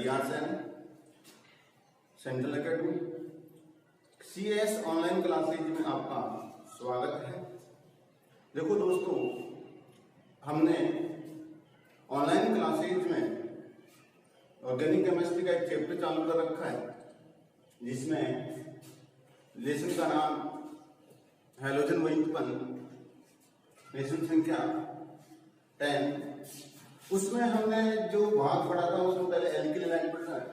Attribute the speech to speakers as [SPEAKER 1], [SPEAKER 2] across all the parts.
[SPEAKER 1] DR Sen central academy CS online classes में आपका स्वागत है। देखो दोस्तों, हमने ऑनलाइन क्लासेज में ऑर्गेनिक केमिस्ट्री का एक चैप्टर चालू कर रखा है, जिसमें लेसन का नाम हैलोजन व्युत्पन्न, लेसन संख्या 10। उसमें हमने जो भाग पढ़ा था उसमें पहले एल्किल हैलाइड पढ़ा है,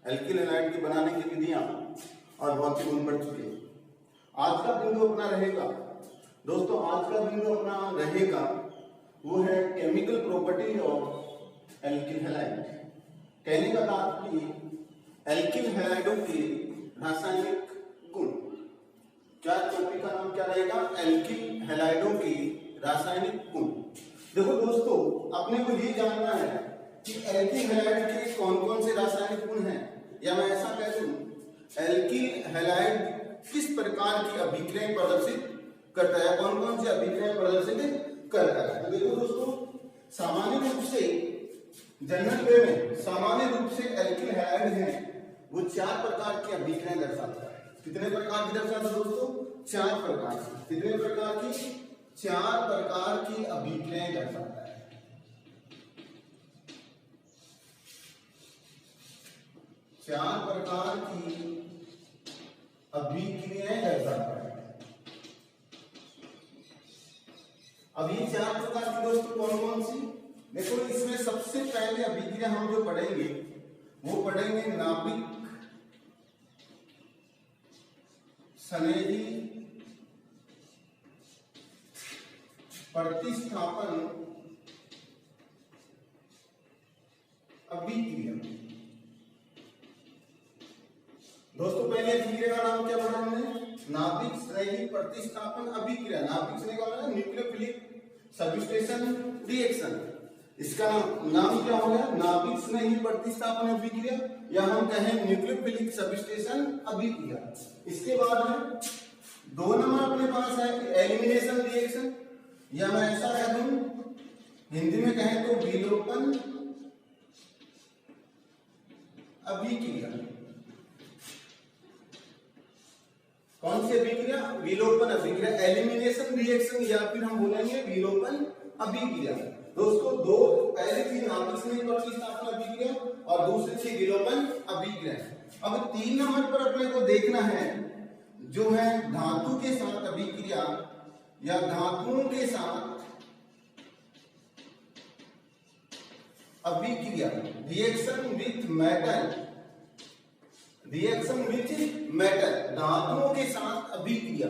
[SPEAKER 1] एल्किल हैलाइड की बनाने की विधियां और भौतिक गुण पढ़ चुके। आज का बिंदु अपना रहेगा दोस्तों, आज का बिंदु अपना रहेगा वो है chemical property of alkyl halide. कहने का तात्पर्य एल्किल हैलाइडों के रासायनिक गुण। क्या टॉपिक का नाम क्या रहेगा? एल्किल हैलाइडों की रासायनिक गुण। देखो दोस्तों, अपने को ये जानना है कि एल्किल हैलाइड के कौन कौन से रासायनिक गुण हैं, या मैं ऐसा कह दूं एल्किल हैलाइड किस प्रकार की अभिक्रियाएं प्रदर्शित करता है, कौन कौन सी अभिक्रियाएं प्रदर्शित करता है। तो देखो दोस्तों, सामान्य रूप से जनरल वे में सामान्य रूप से एल्किल हैलाइड है वो 4 प्रकार की अभिक्रियाएं दर्शाता है। कितने प्रकार की दर्शाता है दोस्तों? 4 प्रकार की। कितने प्रकार की? 4 प्रकार की अभिक्रियाएं दर्शाता है। चार प्रकार की अभिक्रियाएं दर्शाता है। अब ये 4 प्रकार की दोस्तों कौन कौन सी? देखो, इसमें सबसे पहले अभिक्रिया हम जो पढ़ेंगे वो पढ़ेंगे नाभिक स्नेही प्रतिस्थापन अभिक्रिया। दोस्तों, पहले अभिक्रिया का नाम क्या पढ़ा हमने? नाभिक स्नेही प्रतिस्थापन अभिक्रिया। नाभिक स्नेही का मतलब न्यूक्लियोफिलिक सब्स्टिट्यूशन रिएक्शन। इसका नाम क्या हो गया? नाभिक स्नेही प्रतिस्थापन अभिक्रिया, या हम कहें न्यूक्लियोफिलिक सब्स्टिट्यूशन अभिक्रिया। इसके बाद में 2 नंबर अपने पास है एलिमिनेशन रिएक्शन, या मैं ऐसा कह दूं हिंदी में कहें तो विलोपन अभिक्रिया। कौन सी अभिक्रिया? विलोपन अभिक्रिया, एलिमिनेशन रिएक्शन, या फिर हम बोलेंगे विलोपन अभिक्रिया। दोस्तों, 2 पहले थी नाभिक स्नेही प्रतिस्थापन अभिक्रिया और दूसरी थी विलोपन अभिक्रिया। अब 3 नंबर पर अपने को देखना है जो है धातु के साथ अभिक्रिया, या धातुओं के साथ अभिक्रिया, reaction with metal. Reaction with metal, धातुओं के साथ अभिक्रिया।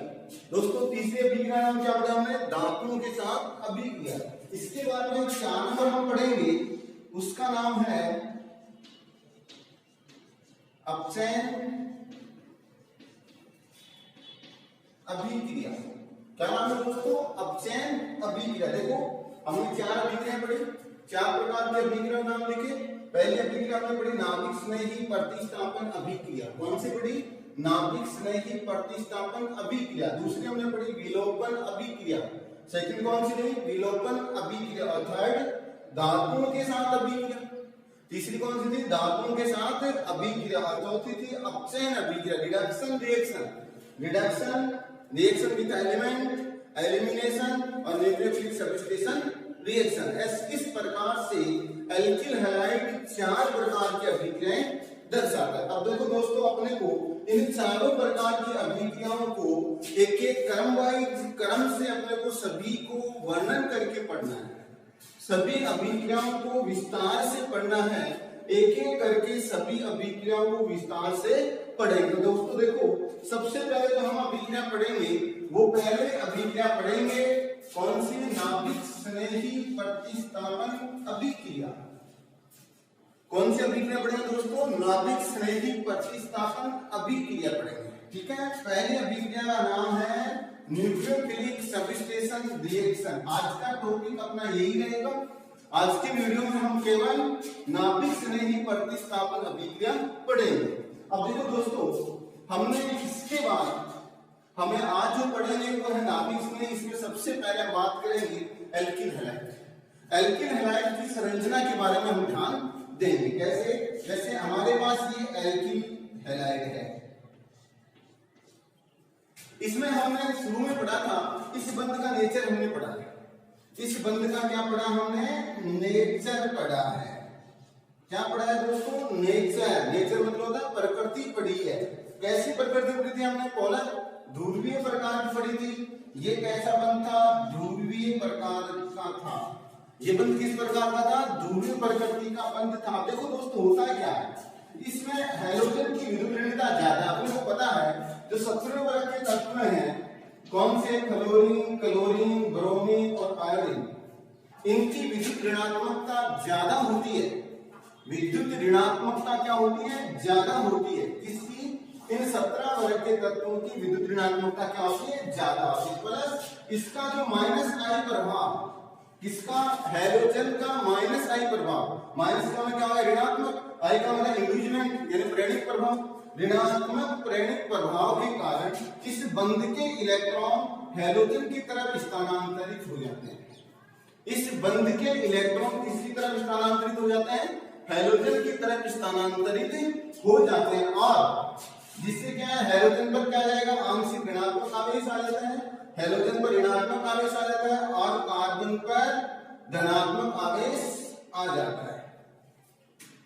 [SPEAKER 1] दोस्तों, तीसरी अभिक्रिया नाम क्या पढ़ा हमने? धातुओं के साथ अभिक्रिया। इसके बाद में 4 नंबर हम पढ़ेंगे, उसका नाम है अपचयन अभिक्रिया। क्या नाम है दोस्तों? अपचयन अभिक्रिया। देखो, हमने 4 अभिक्रिया पढ़ी, 4 प्रकार की अभिक्रिया नाम लिखे। पहली अभिक्रिया हमने पढ़ी नाभिक स्नेही प्रतिस्थापन अभिक्रिया। कौन सी पढ़ी? नाभिक स्नेही प्रतिस्थापन अभिक्रिया। दूसरी हमने पढ़ी विलोपन अभिक्रिया। सेकंड कौन सी रही? विलोपन अभिक्रिया। और थर्ड धातुओं के साथ अभिक्रिया। तीसरी कौन सी थी? धातुओं के साथ अभिक्रिया। और चौथी थी अपचयन अभिक्रिया, reduction reaction. Reduction reaction with element, elimination और न्यूक्लियोफिलिक सब्स्टिट्यूशन रिएक्शन। इस प्रकार से एल्किल हैलाइड 4 प्रकार की अभिक्रियाएं दर्शाता है। अब देखो दोस्तों, अपने को इन चारों प्रकार की अभिक्रियाओं को एक एक क्रम से अपने को सभी को वर्णन करके पढ़ना है। सभी अभिक्रियाओं को विस्तार से पढ़ना है, एक एक करके सभी अभिक्रियाओं को विस्तार से पढ़ेंगे। तो दोस्तों देखो, सबसे पहले जो हम अभिक्रिया पढ़ेंगे वो पहले अभिक्रिया पढ़ेंगे कौन सी? नाभिक स्नेही प्रतिस्थापन अभिक्रिया। कौन सी अभिक्रिया पढ़ेंगे दोस्तों? नाभिक स्नेही प्रतिस्थापन अभिक्रिया पढ़ेंगे। ठीक है, पहली अभिक्रिया का नाम है न्यूक्लियोफिलिक सब्स्टिट्यूशन रिएक्शन। आज का टॉपिक अपना यही रहेगा। आज के वीडियो में हम केवल नाभिक स्नेही प्रतिस्थापन अभिक्रिया पढ़ेंगे। अब देखो दोस्तों, हमने इसके बाद हमें आज जो पढ़ेंगे वो है नाभिक स्नेही। इसमें सबसे पहले बात करेंगे एल्किल हैलाइड। एल्किल हैलाइड की संरचना के बारे में हम ध्यान देंगे। कैसे? जैसे हमारे पास ये एल्किल हैलाइड है, इसमें हमने शुरू में पढ़ा था, इस बंध का नेचर हमने पढ़ा है। इस बंध का क्या पढ़ा हमने? नेचर पढ़ा है। क्या पढ़ा है दोस्तों? नेचर। नेचर मतलब होता है प्रकृति पढ़ी है। कैसी प्रकृति पढ़ी थी हमने? पोलर ध्रुवीय प्रकार की पढ़ी थी। ये कैसा बंध था? ध्रुवीय प्रकार का था। ये बंध किस प्रकार का था? ध्रुवीय प्रकृति का बंध था। देखो दोस्तों होता क्या है, इसमें हैलोजन की विद्युत ऋणता ज्यादा। आपको पता है जो शत्रु वर्ग के तत्व हैं कौन से? फ्लोरीन, क्लोरीन, ब्रोमीन और आयोडीन, इनकी विद्युत ऋणात्मकता ज्यादा होती है। विद्युत ऋणात्मकता क्या होती है? ज्यादा होती है। किसकी? इन 17 वर्ग के तत्वों की विद्युत ऋणात्मकता क्या होती है? ज्यादा होती है। प्लस इसका जो माइनस आई प्रभाव, किसका? हैलोजन का माइनस आई प्रभाव। माइनस का मतलब क्या होगा? ऋणात्मक। आई का मतलब इंड्यूसमेंट यानी प्रेरणिक प्रभाव। ऋणात्मक प्रेरणिक प्रभाव के कारण इस बंध के इलेक्ट्रॉन हैलोजन की तरफ स्थानांतरित हो जाते हैं। इस बंध के इलेक्ट्रॉन किसकी तरफ स्थानांतरित हो जाते हैं? हैलोजन की तरफ स्थानांतरित हो जाते हैं। और जिससे क्या है? हैलोजन पर क्या जाएगा? आंशिक ऋणात्मक आवेश आ जाता है। हैलोजन पर ऋणात्मक आवेश आ जाता है और कार्बन पर धनात्मक आवेश आ जाता है।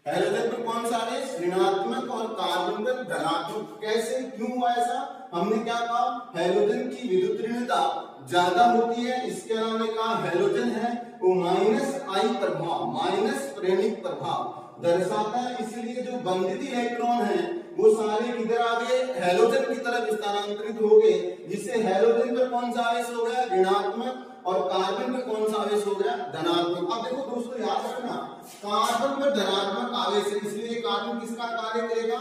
[SPEAKER 1] हैलोजन पर कौन सा आवेश? ऋणात्मक और कार्बन पर धनात्मक। कैसे? क्यों हुआ ऐसा? हमने क्या कहा? हैलोजन की विद्युत ऋणता ज्यादा होती है। इसके अलावा कहा हैलोजन है वो माइनस आई प्रभाव, माइनस प्रेरणिक प्रभाव दर्शाता है। इसलिए जो बंधित इलेक्ट्रॉन है वो सारे किधर आ गए? हैलोजन की तरफ स्थानांतरित हो गए, जिससे हैलोजन पर कौन सा आवेश हो गया? ऋणात्मक, और कार्बन पर कौन सा आवेश हो गया? धनात्मक। अब देखो दोस्तों याद रखना, कार्बन पर धनात्मक आवेश है, इसलिए कार्बन किसका कार्य करेगा?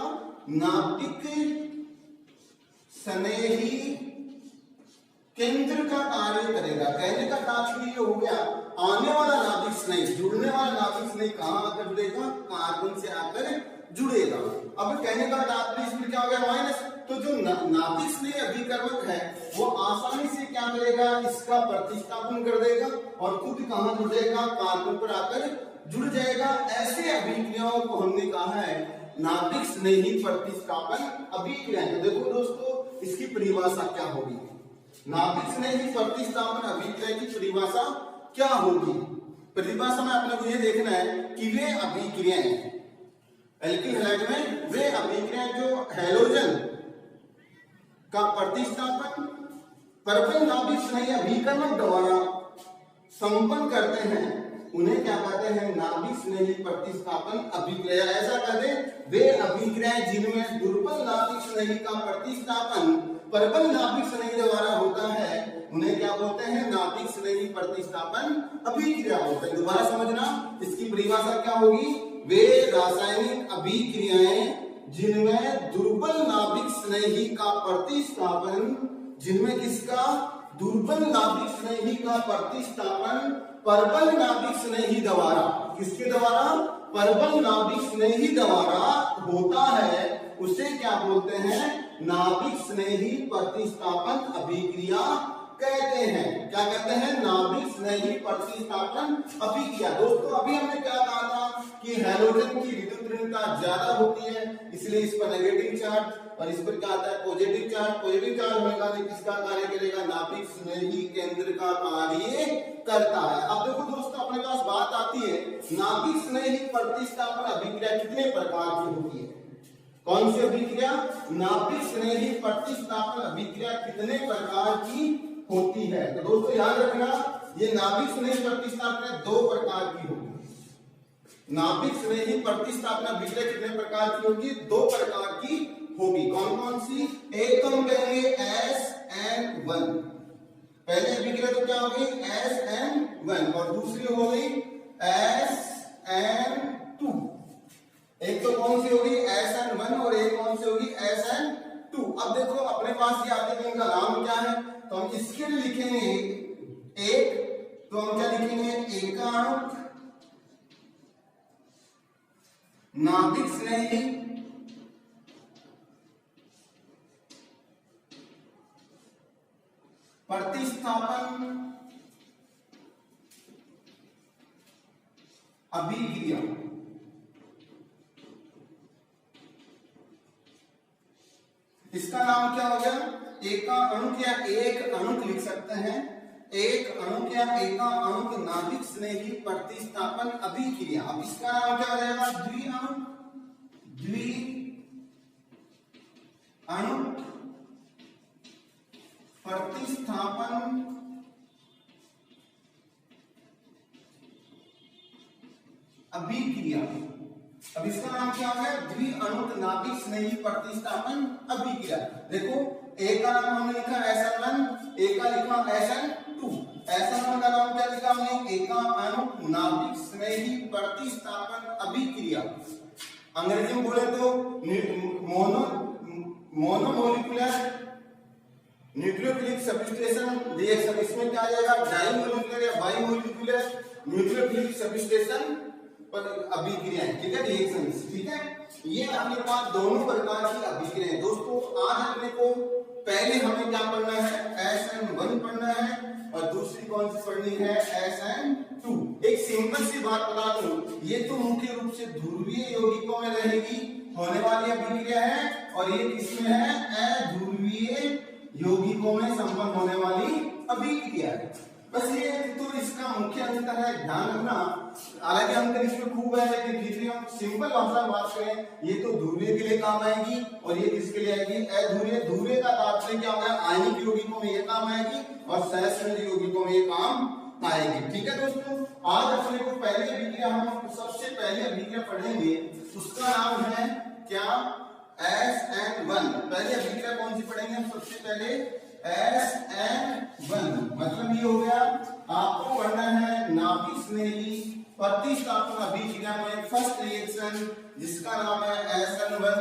[SPEAKER 1] नाभिक स्नेही केंद्र का कार्य करेगा। कहने का तात्पर्य हो गया आने वाला नाभिक स्नेही, जुड़ने वाला नाभिक स्नेही कहां आकर जुड़ेगा? कार्बन से आकर जुड़ेगा। अब कहने का तात्पर्य इसमें क्या हो गया? माइनस। तो जो नाभिक स्नेही अभिकर्मक है वो आसानी से क्या करेगा? इसका प्रतिस्थापन कर देगा और खुद कहां जुड़ जाएगा? कार्बन पर आकर जुड़ जाएगा। ऐसे अभिक्रियाओं को हमने कहा है नाभिक स्नेही प्रतिस्थापन अभिक्रिया। तो देखो दोस्तों इसकी परिभाषा क्या होगी? नाभिक स्नेही प्रतिस्थापन अभिक्रिया की परिभाषा क्या होगी? परिभाषा में आपने को ये देखना है कि वे अभिक्रियाएं एल्किल हैलाइड में वे अभिक्रियाएं जो हैलोजन का प्रतिस्थापन पर्पल नाभिक स्नेही अभिकर्मक द्वारा संपन्न करते हैं उन्हें क्या कहते हैं? नाभिक स्नेही प्रतिस्थापन अभिक्रिया। ऐसा कहते हैं वे अभिक्रियाएं जिनमें दुर्बल नाभिक स्नेही का प्रतिस्थापन प्रबल नाभिक स्नेही द्वारा होता है उन्हें क्या बोलते हैं? नाभिक स्नेही प्रतिस्थापन अभिक्रिया बोलते हैं। दोबारा समझना, इसकी परिभाषा क्या होगी? वे रासायनिक अभिक्रियाएं जिनमें दुर्बल नाभिक स्नेही का प्रतिस्थापन, जिनमें किसका? दुर्बल नाभिक स्नेही का प्रतिस्थापन प्रबल नाभिक स्नेही द्वारा, किसके द्वारा? प्रबल नाभिक स्नेही द्वारा होता है, उसे क्या बोलते हैं? नाभिक स्नेही प्रतिस्थापन अभिक्रिया कहते हैं। क्या कहते हैं? नाभिक स्नेही प्रतिस्थापन अभिक्रिया। दोस्तों अभी हमने क्या कहा था कि हैलोजन की विद्युत ऋणता ज्यादा होती है, इसलिए इस पर नेगेटिव चार्ज और इस पर क्या आता है? Positive charge. पॉजिटिव चार्ज होने का किसका कार्य करेगा? नाभिक स्नेही केंद्र का कार्य करता है। अब देखो दोस्तों अपने पास बात आती है नाभिक स्नेही प्रतिस्थापन अभिक्रिया कितने प्रकार की होती है? कौन सी अभिक्रिया? नाभिक स्नेही प्रतिस्थापन अभिक्रिया कितने प्रकार की होती है? तो दोस्तों याद रखना ये नाभिक स्नेही प्रतिस्थापन 2 प्रकार की होगी। नाभिक स्नेही प्रतिस्थापन अभिक्रिया कितने प्रकार की होगी? 2 प्रकार की होगी। कौन कौन सी? एक तो हम कहेंगे SN1। पहले अभिक्रिया तो क्या होगी? SN1 और दूसरी हो गई SN2। एक तो कौन सी होगी? SN1 और एक कौन सी होगी? SN2। अब देखो अपने पास ये आते हैं, इनका नाम क्या है? तो हम इसके लिए लिखेंगे एक, तो हम क्या लिखेंगे? एकाणुक नाभिक स्नेही प्रतिस्थापन अभिक्रिया। इसका नाम क्या हो गया, एका अणुक या एक अणुक लिख सकते हैं, एक अणुक या एका अणुक नाभिक स्नेही प्रतिस्थापन अभिक्रिया। अब इसका नाम क्या हो जाएगा, द्वि अणुक प्रतिस्थापन अभिक्रिया। अब इसका नाम क्या हो गया, द्वि अणुक नाभिक स्नेही प्रतिस्थापन अभिक्रिया। देखो एक का नाम हमने लिखा SN1, एक का लिखा SN2। SN1 का नाम क्या लिखा हमने, एका अणुक नाभिक स्नेही प्रतिस्थापन अभिक्रिया। अंग्रेजी में बोले तो मोनोमोलिकुलर न्यूक्लियोफिलिक सब्स्टिट्यूशन रिएक्शन। इसमें क्या आ जाएगा, डाइमोलिकुलर या बाइमोलिकुलर न्यूक्लियोफिलिक सब्स्टिट्यूशन अभिक्रियाएं, ठीक है, रिएक्शंस, ठीक है। ये अपने पास दोनों प्रकार की अभिक्रियाएं। दोस्तों आज अपने को पहले हमें क्या पढ़ना है, SN1 पढ़ना है और दूसरी कौन सी पढ़नी है, SN2। एक सिंपल सी बात बता दूं, ये तो मुख्य रूप से ध्रुवीय यौगिकों में रहेगी होने वाली अभिक्रिया है और ये किसमें है, अध्रुवीय यौगिकों में संपन्न होने वाली अभिक्रिया है। बस ये तो इसका मुख्य अंतर है, ध्यान रखना। हालांकि अंतर इसमें खूब है, लेकिन फिर भी हम सिंपल भाषा में बात करें, ये तो ध्रुवीय के लिए काम आएगी और ये किसके लिए आएगी, अध्रुवीय। ध्रुवीय का तात्पर्य क्या होगा, आयनिक यौगिकों में ये काम आएगी और सहसंयोजी यौगिकों में ये काम आएगी, ठीक है दोस्तों। आज अपने को पहली अभिक्रिया, हम सबसे पहली अभिक्रिया पढ़ेंगे, उसका नाम है क्या, SN1। पहली अभिक्रिया कौन सी पढ़ेंगे हम सबसे पहले, SN1। मतलब ये हो गया, आपको पढ़ना है नाभिक स्नेही प्रतिस्थापन अभिक्रिया में फर्स्ट रिएक्शन जिसका नाम है SN1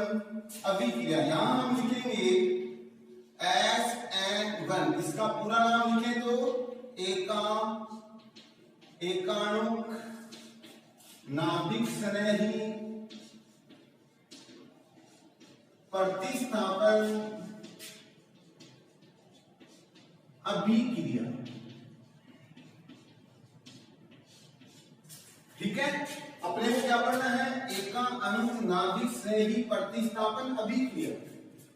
[SPEAKER 1] अभिक्रिया। यहां हम लिखेंगे SN1, इसका पूरा नाम लिखें तो एकाणुक नाभिक स्नेही प्रतिस्थापन अभिक्रिया, ठीक है। अपने को क्या पढ़ना है, एका अणुक नाभिक स्नेही प्रतिस्थापन अभिक्रिया।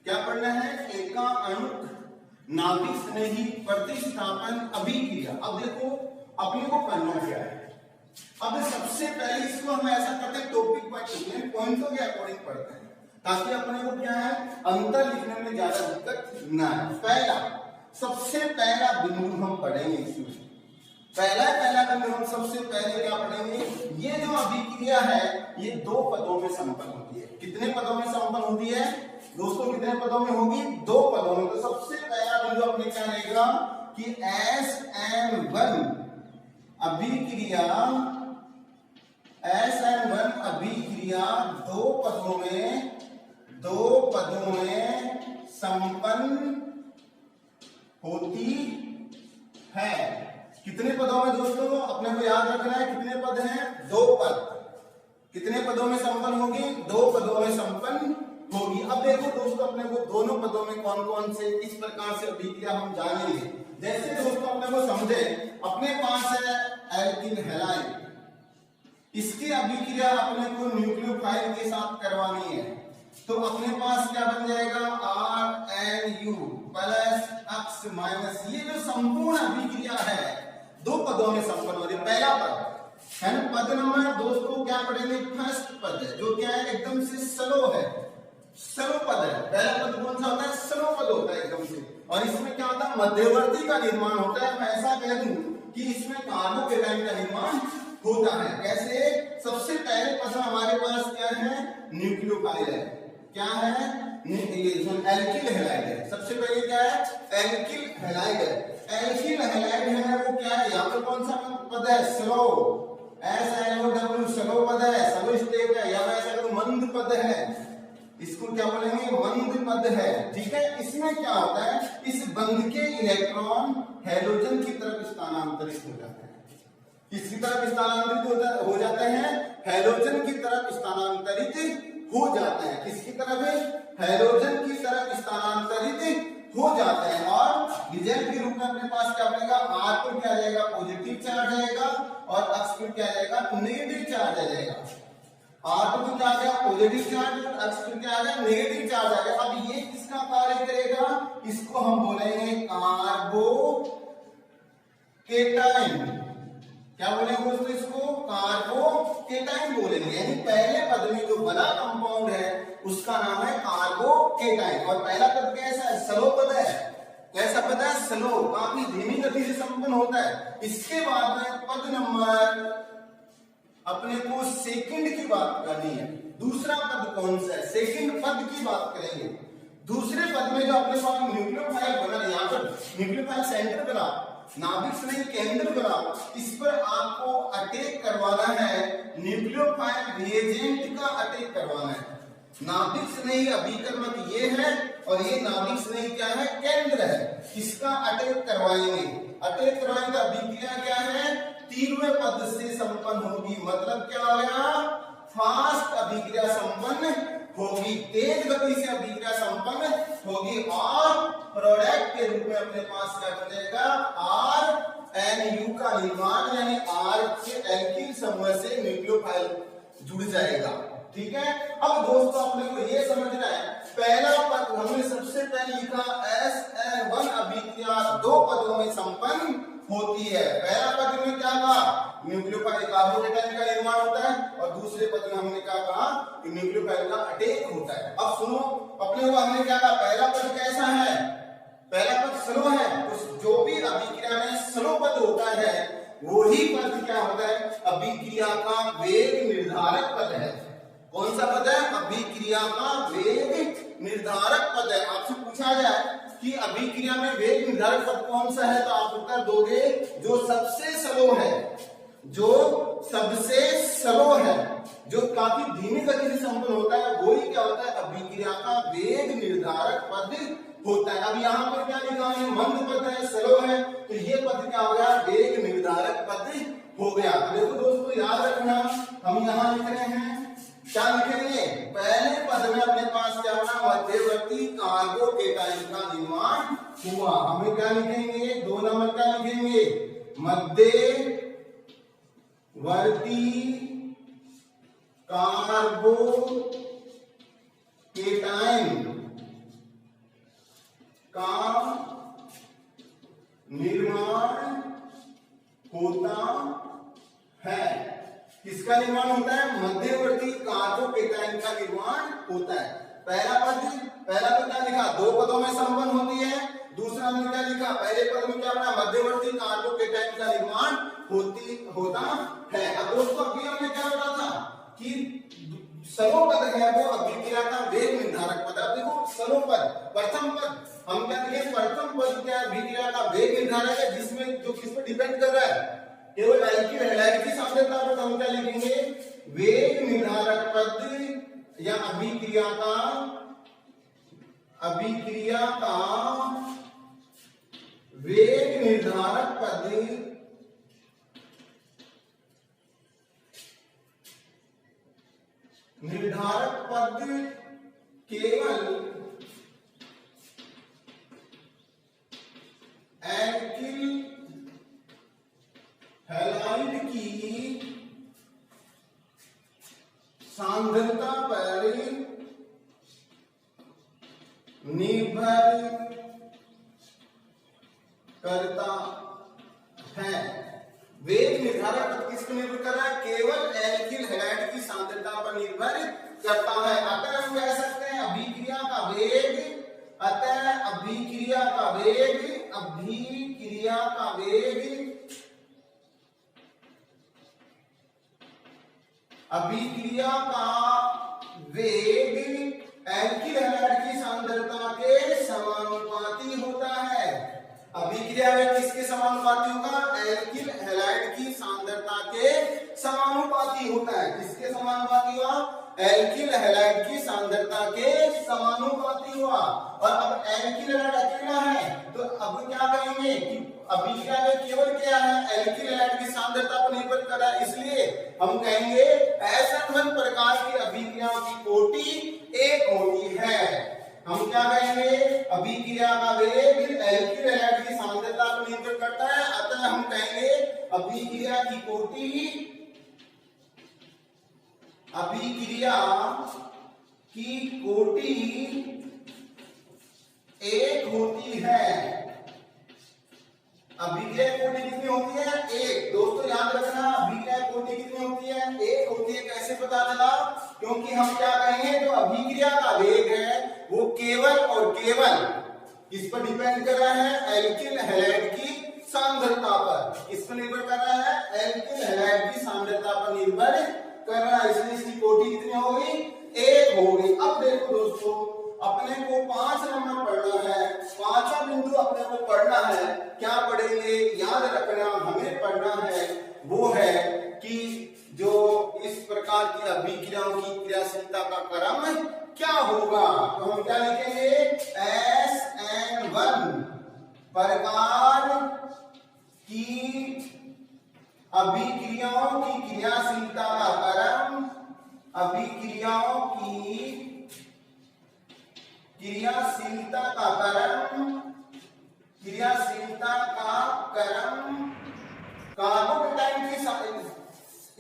[SPEAKER 1] क्या पढ़ना है, एका अणुक नाभिक स्नेही प्रतिस्थापन अभिक्रिया। अब देखो अपने को करना क्या है, अब सबसे पहले इसको हम ऐसा करते हैं, टॉपिक बाय टॉपिक पॉइंटों के अकॉर्डिंग पढ़ते हैं, ताकि अपने को क्या है, अंतर लिखने में ज्यादा दिक्कत ना है। पहला, सबसे पहला बिंदु हम पढ़ेंगे इसमें, पहला बिंदु हम सबसे पहले क्या पढ़ेंगे, ये जो अभिक्रिया है ये दो पदों में संपन्न होती है। कितने पदों में संपन्न होती है दोस्तों, कितने पदों में होगी, दो पदों में। तो सबसे पहला बिंदु अपने क्या रहेगा कि SN1 अभिक्रिया, SN1 अभिक्रिया दो पदों में संपन्न होती है। कितने पदों में दोस्तों, अपने को याद रखना है, कितने पद हैं, दो पद। कितने पदों में संपन्न होगी, दो पदों में संपन्न होगी। अब देखो दोस्तों, अपने को दोनों पदों में कौन कौन से किस प्रकार से अभिक्रिया हम जानेंगे। जैसे दोस्तों अपने को समझे, अपने पास है एल्किल हैलाइड, इसकी अभिक्रिया अपने को न्यूक्लियोफाइल के साथ करवानी है। तो अपने पास क्या बन जाएगा, RNU प्लस X माइनस। ये जो संपूर्ण अभिक्रिया है दो पदों में संपन्न हो रही है। पहला पद है ना, पद नंबर दोस्तों क्या पढ़ेंगे, फर्स्ट पद है, जो क्या है एकदम से स्लो है, स्लो पद है। पहला पद कौन सा होता है, स्लो पद होता है एकदम से। और इसमें क्या होता है, मध्यवर्ती का निर्माण होता है। मैं ऐसा कह दूं कि इसमें कार्बोकेटाइन का निर्माण होता है। कैसे, सबसे पहले पद हमारे पास क्या है, न्यूक्लियोफाइल है। क्या है, एल्किल हैलाइड है। सबसे पहले क्या है, एल्किल हैलाइड है। एल्किल हैलाइड है वो क्या है, यहाँ पर कौन सा पद है, स्लो, SiO स्लो पद है, स्लो स्टेट है, या ऐसा करो मंद पद है, इसको क्या बोलेंगे, मंद पद है, ठीक है। इसमें क्या होता है, इस बंध के इलेक्ट्रॉन हैलोजन की तरफ स्थानांतरित हो जाते हैं। किसकी तरफ स्थानांतरित हो जाते हैं, हैलोजन की तरफ स्थानांतरित हो जाते हैं। किसकी तरफ है, हैलोजन की तरफ स्थानांतरित हो जाते हैं। और रिजल्ट के रूप में अपने पास क्या बनेगा, R पर क्या आ जाएगा, पॉजिटिव चार्ज आएगा और X पर क्या आ जाएगा, नेगेटिव चार्ज आ जाएगा। R पर क्या आ गया, पॉजिटिव चार्ज, और X पर क्या आ गया, नेगेटिव चार्ज आ गया। अब ये किसका कार्य इसको हम बोलेंगे कार्बोकेटाइन। क्या बोलेंगे दोस्तों? इसको कार्बोकेटाइन बोलेंगे। यानी पहले पद में जो बड़ा कंपाउंड है उसका नाम है कार्बोकेटाइन। और पहला पद कैसा है? स्लो पद है। कैसा पद है? स्लो, काफी धीमी गति से संपन्न होता है। इसके बाद में पद नंबर अपने को सेकंड की बात करनी है। दूसरा पद कौन सा है? सेकंड पद की बात करेंगे। दूसरे पद में जो अपने पास न्यूक्लियोफाइल बना, यहाँ पर न्यूक्लियोफाइल सेंटर बना, नाभिक स्नेही केंद्र बना, इस पर आपको अटैक करवाना है, न्यूक्लियोफाइल रिएजेंट का अटैक करवाना है। नाभिक स्नेही अभिकर्मक ये है और ये नाभिक स्नेही क्या है? केंद्र है। इसका अटैक करवाएंगे। अटैक करवाएंगे, अभिक्रिया क्या है? तीव्र पद से संपन्न होगी। मतलब क्या हो गया? फास्ट अभिक्रिया संपन्न होगी, तेज गति से अभिक्रिया संपन्न होगी और प्रोडक्ट के रूप में अपने पास क्या बनेगा? RNU का निर्माण, यानी R से एल्किल समूह से न्यूक्लियोफाइल जुड़ जाएगा। ठीक है। अब दोस्तों अपने को ये समझना है, पहला पद हमने सबसे पहले लिखा SN1 अभिक्रिया 2 पदों में संपन्न होती है। पहला पद में क्या कहा? न्यूक्लियोफाइल कार्बोकेटाइन का निर्माण होता है और दूसरे पद में हमने क्या कहा? कि न्यूक्लियोफाइल का अटैक होता है। अब सुनो अपने को हमने क्या कहा? पहला पद कैसा है? पहला पद स्लो है। तो जो भी अभिक्रिया में स्लो पद होता है वही पद क्या होता है? अभिक्रिया का वेग निर्धारक पद है। कौन सा पद है? अभिक्रिया का वेग निर्धारक पद है। आपसे पूछा जाए कि अभिक्रिया में वेग निर्धारक पद कौन सा है, तो आप उत्तर दोगे जो सबसे स्लो है, जो सबसे स्लो है, जो काफी धीमी गति से संपन्न होता है, वही क्या होता है? अभिक्रिया का वेग निर्धारक पद होता है। अब यहाँ पर क्या लिखा है? मंद पद है, स्लो है, तो ये पद क्या हो गया? वेग निर्धारक पद हो गया। देखो दोस्तों याद रखना, हम यहाँ लिख रहे हैं, क्या लिखेंगे? पहले पद में अपने पास क्या बना? मध्यवर्ती कार्बोकेटाइन का निर्माण हुआ। हमें क्या लिखेंगे? 2 नंबर क्या लिखेंगे? मध्यवर्ती कार्बोकेटाइन का निर्माण होता है। किसका निर्माण होता है? मध्यवर्ती कार्बोकेटाइन का निर्माण होता है। पहला पद क्या लिखा? 2 पदों में संपन्न होती है। दूसरा हमने क्या लिखा? पहले पद में क्या बना? मध्यवर्ती कार्बोकेटाइन का निर्माण होता है। अब दोस्तों अभी हमने क्या बोला था कि स्लो पद है वो अभिक्रिया का वेग निर्धारक पद। अब देखो स्लो पद, प्रथम पद हम क्या लिखे? प्रथम पद क्या अभिक्रिया का वेग निर्धारक है, जिसमें जो किस पर डिपेंड कर रहा है? केवल एल्किल हैलाइड की सांद्रता पर। हम क्या लिखेंगे? वेग निर्धारक पद या अभिक्रिया का वेग निर्धारक पद केवल एल्किल हैलाइड की सांद्रता पर निर्भर करता है। वेग निर्धारक किस पर निर्भर कर रहा है? केवल एल्किल हैलाइड की सांद्रता पर निर्भर करता है। अतः हम कह सकते हैं अभिक्रिया का वेग, अभिक्रिया का वेग एल्किल हैलाइड की सांद्रता के समानुपाती होता है। अभिक्रिया में किसके समानुपाती होगा? एल्किल हैलाइड की सांद्रता के समानुपाती होता है। किसके समानुपाती हुआ? एल्किल हैलाइड की सांद्रता के समानुपाती हुआ। और अब एल्किल हैलाइड अकेला है तो अब क्या करेंगे कि अभिक्रिया में केवल क्या है? एल्किल हैलाइड की सांद्रता पर निर्भर कर रहा है। इसलिए हम कहेंगे SN1 प्रकार की अभिक्रियाओं की कोटि 1 होती है। हम क्या कहेंगे? अभिक्रिया का वेग एल्किल हैलाइड की सांद्रता पर निर्भर करता है। अतः हम कहेंगे अभिक्रिया की कोटि 1 होती अभिक्रिया कोटि कितनी होती है? एक। दोस्तों याद रखना, अभिक्रिया कोटि कितनी होती है? एक होती है। कैसे पता चला? क्योंकि हम क्या कहेंगे, जो अभिक्रिया का वेग है वो केवल और केवल किस पर डिपेंड कर रहा है? एल्किल हैलाइड की सांद्रता पर। किस पर निर्भर कर रहा है? एल्किल हैलाइड की सांद्रता पर निर्भर कर रहा है। इसलिए इसकी कोटि कितनी हो गई? एक हो गई। अब देखो दोस्तों, अपने को 5 नंबर पढ़ना है, पांचों बिंदु अपने को पढ़ना है। क्या पढ़ेंगे? याद रखना, हमें पढ़ना है वो है कि जो इस प्रकार की अभिक्रियाओं की क्रियाशीलता का क्रम क्या होगा। तो हम क्या लिखेंगे? SN1 प्रकार की अभिक्रियाओं की क्रियाशीलता का क्रम, अभिक्रियाओं की क्रियाशीलता का क्रम, क्रियाशीलता का क्रम कार्बोकेटाइन की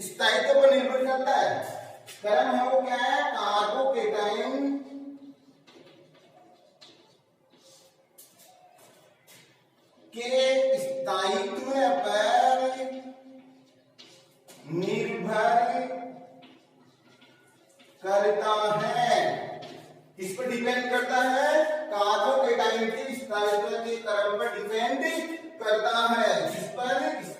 [SPEAKER 1] स्थायित्व पर निर्भर करता है। क्रम है वो क्या है? कार्बोकेटाइन के स्थायित्व पर निर्भर करता है। किस पर डिपेंड करता है? कार्बोकेटाइन के स्थायित्व के क्रम पर डिपेंड करता है। जिस पर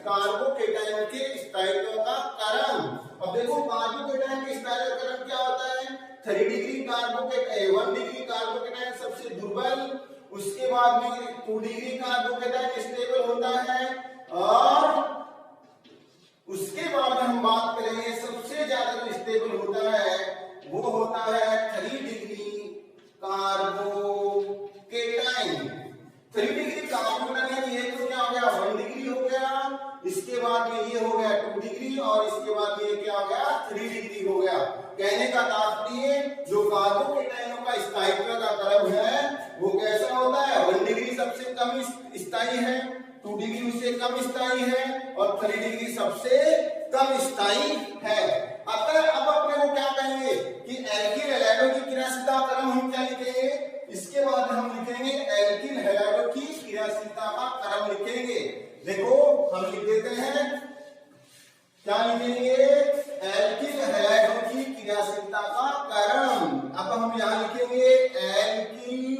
[SPEAKER 1] कार्बोकेटाइन के स्थायित्व का क्रम। अब देखो कार्बोकेटाइन के स्थायित्व का क्रम क्या होता है? 3 डिग्री कार्बोकेटाइन, 1 डिग्री कार्बोकेटाइन सबसे दुर्बल, उसके बाद में 2 डिग्री कार्बोकेटाइन स्टेबल होता है, और उसके बाद में हम बात करेंगे सबसे ज्यादा जो स्टेबल होता है वो होता है 3 डिग्री कार्बोकेटाइन। 3 डिग्री कार्बोकेटाइन ये तो क्या हो गया? 1 डिग्री हो गया, इसके बाद में ये हो गया 2 डिग्री, और इसके बाद में ये क्या हो गया? 3 डिग्री हो गया। कहने का तात्पर्य, जो कार्बोकेटाइनों का स्थायित्व का क्रम है वो कैसा होता है? 1 डिग्री सबसे कम स्थायी है, 2 डिग्री उससे कम स्थायी है, और 3 डिग्री सबसे कम स्थायी है। अतः अब अपने को क्या कहेंगे कि एल्किल हैलाइडों की क्रियाशीलता क्रम हम क्या लिखेंगे? इसके बाद हम लिखेंगे एल्किल हैलाइडों की क्रियाशीलता का क्रम लिखेंगे। देखो हम लिख देते हैं, क्या लिखेंगे? एल्किल हैलाइडों की क्रियाशीलता का क्रम। अब हम यहां लिखेंगे एल्किल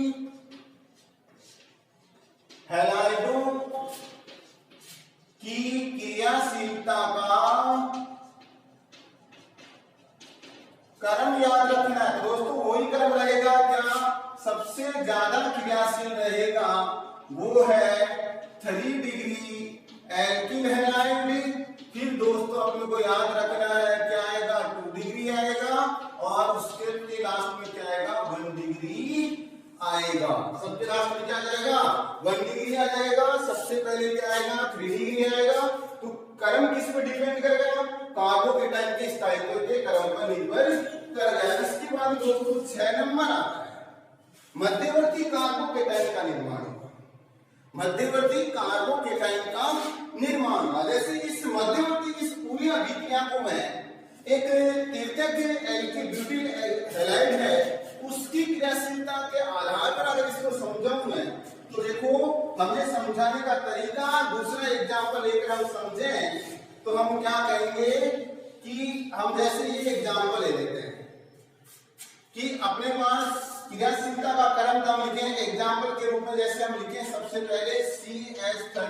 [SPEAKER 1] हैलाइडों की क्रियाशीलता का क्रम। याद रखना है दोस्तों, वही क्रम रहेगा क्या? सबसे ज्यादा क्रियाशील रहेगा वो है 3 डिग्री एल्किल हैलाइड। फिर दोस्तों अपने को याद रखना है क्या आएगा? 2 डिग्री आएगा, और उसके लास्ट में क्या आएगा? 1 डिग्री आएगा। सबसे लास्ट में क्या आ जाएगा? 1 डिग्री आ जाएगा। सबसे पहले क्या आएगा? 3 डिग्री आएगा। तो क्रम किस पर डिपेंड करेगा? कार्बोकेटाइन के स्थायित्व के क्रम पर निर्भर करेगा। इसके बाद दोस्तों 6 नंबर आता है मध्यवर्ती कार्बोकेटाइन का निर्माण। मध्यवर्ती कार्बोकेटाइन का निर्माण, जैसे इस मध्यवर्ती इस पूरी अभिक्रिया को मैं एक तीर्थक एल्किल ब्यूटिल हैलाइड है उसकी क्रियाशीलता के आधार पर अगर इसको समझाऊं मैं, तो देखो हमने समझाने का तरीका दूसरा एग्जांपल लेकर हम समझें तो हम क्या कहेंगे कि हम जैसे ये एग्जांपल ले लेते हैं कि अपने पास क्रियाशीलता का क्रम हम लिखें एग्जांपल के रूप में। जैसे हम लिखें सबसे पहले CH3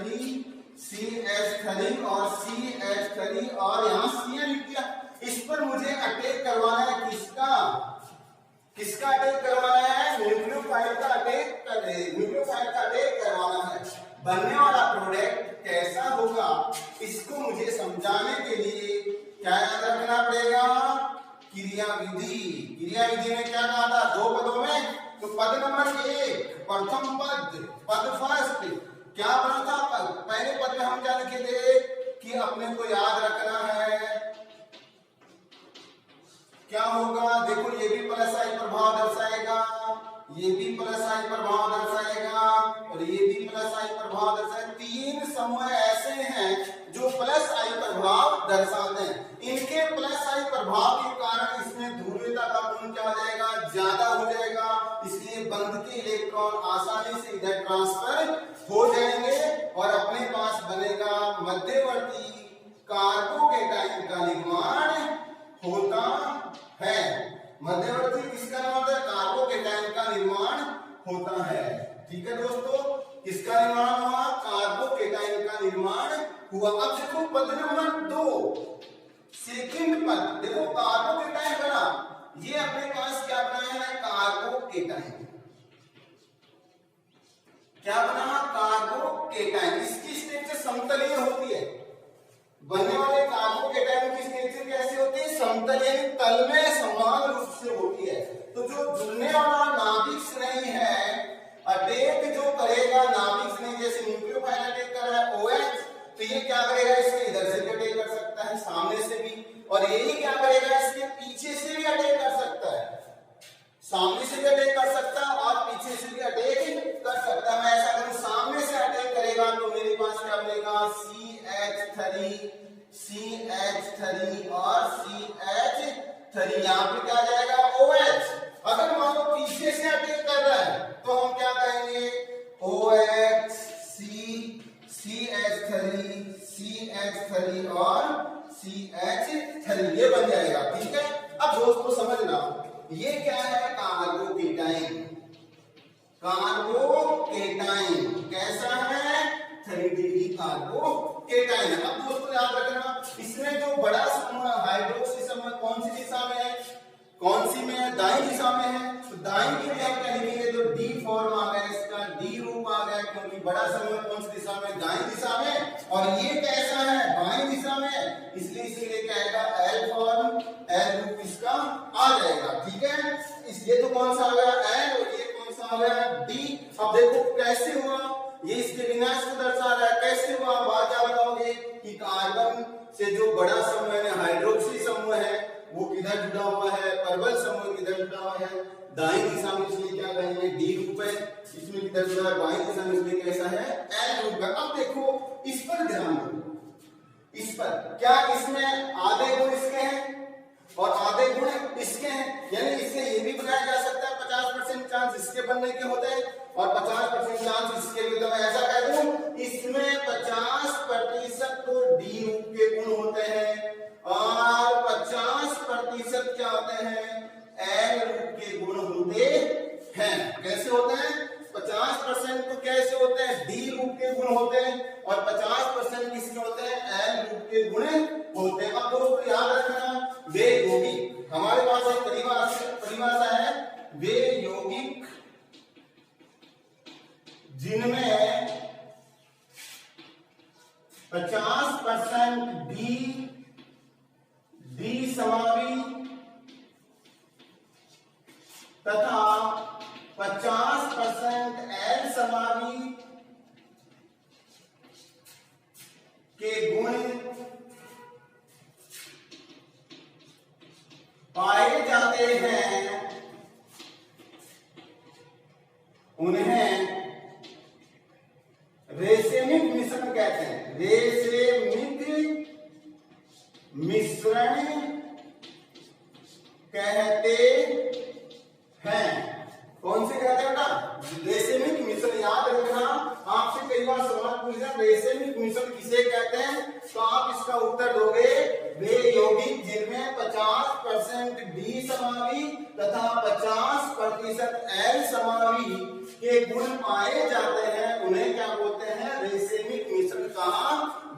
[SPEAKER 1] और CH3 और यहाँ Cl लिख दिया। इस पर मुझे अटैक करवाना है किसका अटैक करवाना है? न्यूक्लियोफाइल का अटैक करवाना है। बनने वाला प्रोडक्ट कैसा होगा इसको मुझे समझाने के लिए क्या याद रखना पड़ेगा? क्रियाविधि में क्या कहा था? 2 पदों में। तो पद नंबर 1 प्रथम पद फर्स्ट क्या बना था? पहले पद में हम क्या लिखे थे कि अपने को याद रखना है क्या होगा? देखो ये भी प्लस आई प्रभाव दर्शाएगा, ये भी प्लस आई प्रभाव दर्शाएगा, और ये भी प्लस आई प्रभाव दर्शाएगा। 3 समूह ऐसे हैं जो प्लस आई प्रभाव दर्शाते हैं। इनके प्लस आई प्रभाव के कारण इसमें ध्रुवीयता का गुण क्या हो जाएगा? ज्यादा हो जाएगा, इसलिए बंधन बंध के इलेक्ट्रॉन आसानी से इधर ट्रांसफर हो जाएंगे और अपने पास बनेगा मध्यवर्ती कार्बोकेटाइन का निर्माण होता है। मध्यवर्ती किसका नाम होता है? कार्बोकेटाइन का निर्माण होता है। ठीक है दोस्तों, किसका निर्माण हुआ? कार्बोकेटाइन का निर्माण हुआ। अब देखो पद नंबर 2 सेकंड पद, देखो कार्बोकेटाइन बना, ये अपने पास क्या बना है? कार्बोकेटाइन। क्या बना? कार्बोकेटाइन। इसकी स्ट्रक्चर समतलीय होती है। बनने वाले कार्बोकेटाइन की स्ट्रक्चर कैसे होती है? समतल, यानी तल में समान रूप से होती है। तो जो जुड़ने वाला नाभिक स्नेही है, अटैक जो करेगा नाभिक स्नेही, जैसे न्यूक्लियोफाइल अटैक कर रहा है OH, तो ये क्या करेगा? इसके इधर से भी अटैक कर सकता है, सामने से भी, और यही क्या करेगा? इसके पीछे से भी अटैक कर सकता है। सामने से भी अटैक कर सकता है और पीछे से भी अटैक कर सकता है। मैं ऐसा करूं, सामने से अटैक करेगा तो मेरे पास क्या बनेगा? CH3 और CH3, यहाँ पे क्या जाएगा? OH। अगर मान लो पीछे से अटैक कर रहा है तो हम क्या कहेंगे? OH CH3 और CH3, ये बन जाएगा। ठीक है, अब दोस्तों समझना, ये क्या है? कार्बोकेटाइन। कार्बोकेटाइन कैसा है? 3D carbocation. अब दोस्तों याद रखना, इसमें जो बड़ा समूह हाइड्रोक्सी समूह कौन सी दिशा में है? कौन सी में है? दाईं दिशा में है। तो दाईं के लिए हम क्या लिखेंगे? तो D फॉर्म आ गया, इसका D रूप आ गया, क्योंकि बड़ा समूह कौन सी दिशा में? दाईं दिशा में। और ये कैसा है? बाईं दिशा में, इसलिए इसीलिए क्या आएगा? L फॉर्म, L रूप इसका आ जाएगा। ठीक है, इसलिए तो कौन सा आ गया? L, और ये कौन सा आ गया? D। अब देखो कैसे हुआ, ये इसके विनाश को दर्शा रहा है। कैसे हुआ? बात क्या बताओगे कि कार्बन से जो बड़ा समूह है, हाइड्रोक्सी समूह है, वो किधर जुड़ा हुआ है? परवल समूह किधर जुड़ा हुआ है? दाईं दिशा में, इसलिए क्या कहेंगे? D रूप है। इसमें किधर जुड़ा है? बाईं दिशा में, इसलिए कैसा है? L रूप है। अब देखो इस पर ध्यान दो, इस पर क्या इसमें आधे गुण इसके हैं और आधे गुण इसके हैं, यानी इससे ये भी बनाया जा सकता है 50% चांस इसके बनने के होते हैं और 50% चांस इसके भी। तो मैं ऐसा कह दूं, इसमें 50% तो D रूप के गुण होते हैं और 50% क्या होते हैं? L रूप के गुण होते हैं। कैसे होते हैं? 50% तो कैसे होते हैं? D रूप के गुण होते हैं और 50% किसके होते हैं? L रूप के गुण होते हैं। अब दोस्तों याद रखना, वे यौगिक, हमारे पास एक परिभाषा है, वे यौगिक जिनमें 50% D समावी तथा 50% L समावी के गुण पाए जाते हैं, उन्हें रेसेमिक मिश्रण कहते हैं। रेसेमिक मिश्रण कहते हैं। कौन से कहते हैं बेटा? रेसेमिक मिश्रण। याद रखना, आपसे कई बार सवाल पूछा रेसेमिक मिश्रण किसे कहते हैं, तो आप इसका उत्तर दोगे वे यौगिक जिनमें 50% D समावी तथा 50% L समावी के गुण पाए जाते हैं, उन्हें क्या बोलते हैं? रेसेमिक मिश्रण कहा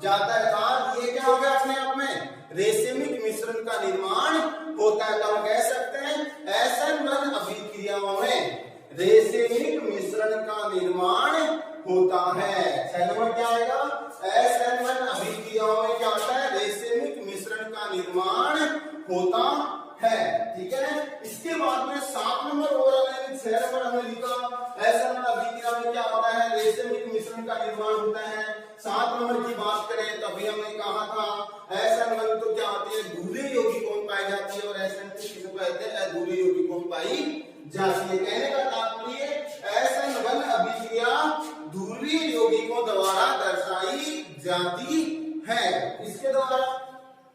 [SPEAKER 1] जाता है। आज ये क्या हो गया? अपने आप में रेसेमिक मिश्रण का निर्माण होता है। तो हम कह सकते हैं SN1 अभिक्रियाओं में रेसेमिक मिश्रण का निर्माण होता है। SN1 क्या आएगा? SN1 अभिक्रियाओं में क्या होता है? रेसेमिक मिश्रण का निर्माण होता है। ठीक है, इसके बाद में 7 नंबर ओवरऑल यानी 6 नंबर हमने लिखा SN1 अभिक्रिया में क्या होता है? रेसेमिक मिश्रण का निर्माण होता है। 7 नंबर की बात करें तो अभी हमने कहा था SN1 तो क्या होती है? ध्रुवीय यौगिकों में पाई जाती है और SN2 किसको कहते हैं? अध्रुवीय यौगिकों में पाई जाती है। कहने का तात्पर्य SN1 अभिक्रिया ध्रुवीय यौगिकों द्वारा दर्शाई जाती है। इसके द्वारा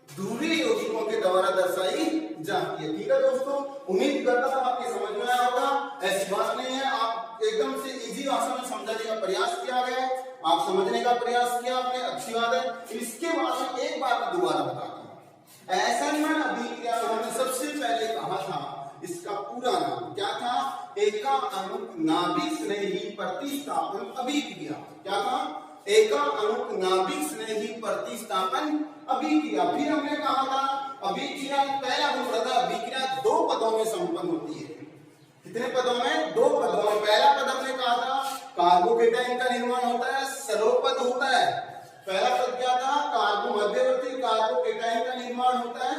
[SPEAKER 1] ध्रुवीय यौगिकों के द्वारा दर्शाई जाती है। ठीक है दोस्तों, उम्मीद करता हूं आपकी समझ में आया होगा। ऐसी बात नहीं है, आप प्रयास किया गया है, आप समझने का प्रयास किया आपने, अच्छी बात है। इसके बाद में एक बात दोबारा बताता हूं, एसाइनमेंट अभिक्रिया उन्होंने सबसे पहले कहा था, इसका पूरा नाम क्या था, एका अणुक नाभिक स्नेही प्रतिस्थापन अभिक्रिया। क्या था, एका अणुक नाभिक स्नेही प्रतिस्थापन अभिक्रिया। फिर हमने कहा था अभिक्रिया पहला गुण था, अभिक्रिया दो पदों में संपन्न होती है। कितने पदों में, दो पदों में। पहला पद हमने कहा था कार्बोकेटाइन का निर्माण होता है, सर्वपद होता है। पहला पद क्या था, मध्यवर्ती कार्बोकेटाइन का निर्माण होता है,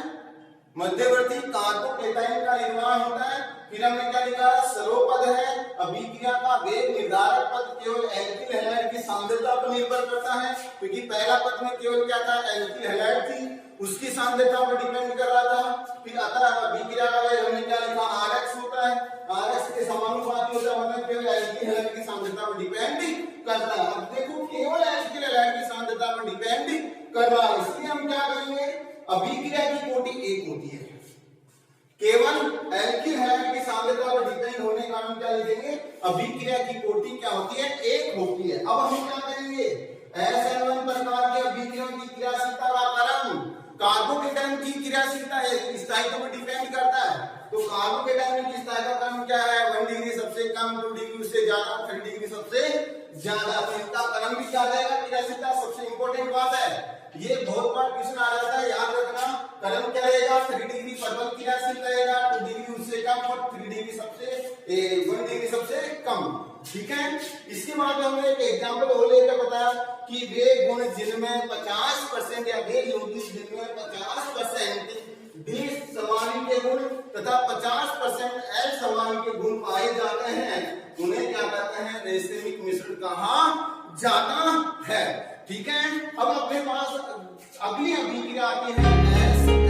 [SPEAKER 1] मध्यवर्ती कार्बोकेटाइन का निर्माण होता है। फिर हमने क्या लिखा, सर्वपद है। अभिक्रिया का वेग निर्धारक पद केवल एल्किल हैलाइड की सांद्रता पर निर्भर करता है, क्योंकि पहला पद में केवल क्या था, एल्किल हैलाइड थी, उसकी सांद्रता पर डिपेंड कर रहा था। फिर अतः अभिक्रिया का वेग हमने क्या लिखा, Rx होता है, Rx के समानुपाती होता है, मतलब केवल एल्किल हैलाइड की सांद्रता पर डिपेंड करता है। अब देखो केवल एल्किल हैलाइड की सांद्रता पर डिपेंड कर रहा है, इसलिए हम क्या करेंगे, अभिक्रिया की कोटि एक होती है, केवल एल्किल हैलाइड की सांद्रता पर डिपेंड होने का हम क्या लिखेंगे, अभिक्रिया की कोटि क्या होती है, एक होती है। अब हम क्या करेंगे, SN1 प्रकार के अभिक्रियाओं की क्रियाशीलता का क्रम कार्बोकेटाइन की क्रियाशीलता है, स्थायित्व पर डिपेंड करता है। तो कार्बोकेटाइन की स्थायित्व का क्रम क्या है, 1 डिग्री सबसे कम, 2 डिग्री उससे ज्यादा, 3 डिग्री सबसे ज्यादा। तो इसका क्रम भी क्या जाएगा, क्रियाशीलता सबसे इंपॉर्टेंट बात है, ये बहुत बार क्वेश्चन आ जाता है, याद रखना। क्रम क्या रहेगा, 3 डिग्री प्रबल क्रियाशील रहेगा, 2 डिग्री उससे कम और 3 डिग्री सबसे 1 डिग्री सबसे कम। ठीक है, इसके बाद हमने एक एग्जांपल और लेकर बताया कि वे गुण जिनमें 50% या वे यौगिक जिनमें 50% डी समूह के गुण तथा 50% एल समूह के गुण पाए जाते हैं, उन्हें क्या कहते हैं, रासायनिक मिश्रण कहा जाता है। ठीक है, अब अपने पास अगली अभिक्रिया आती है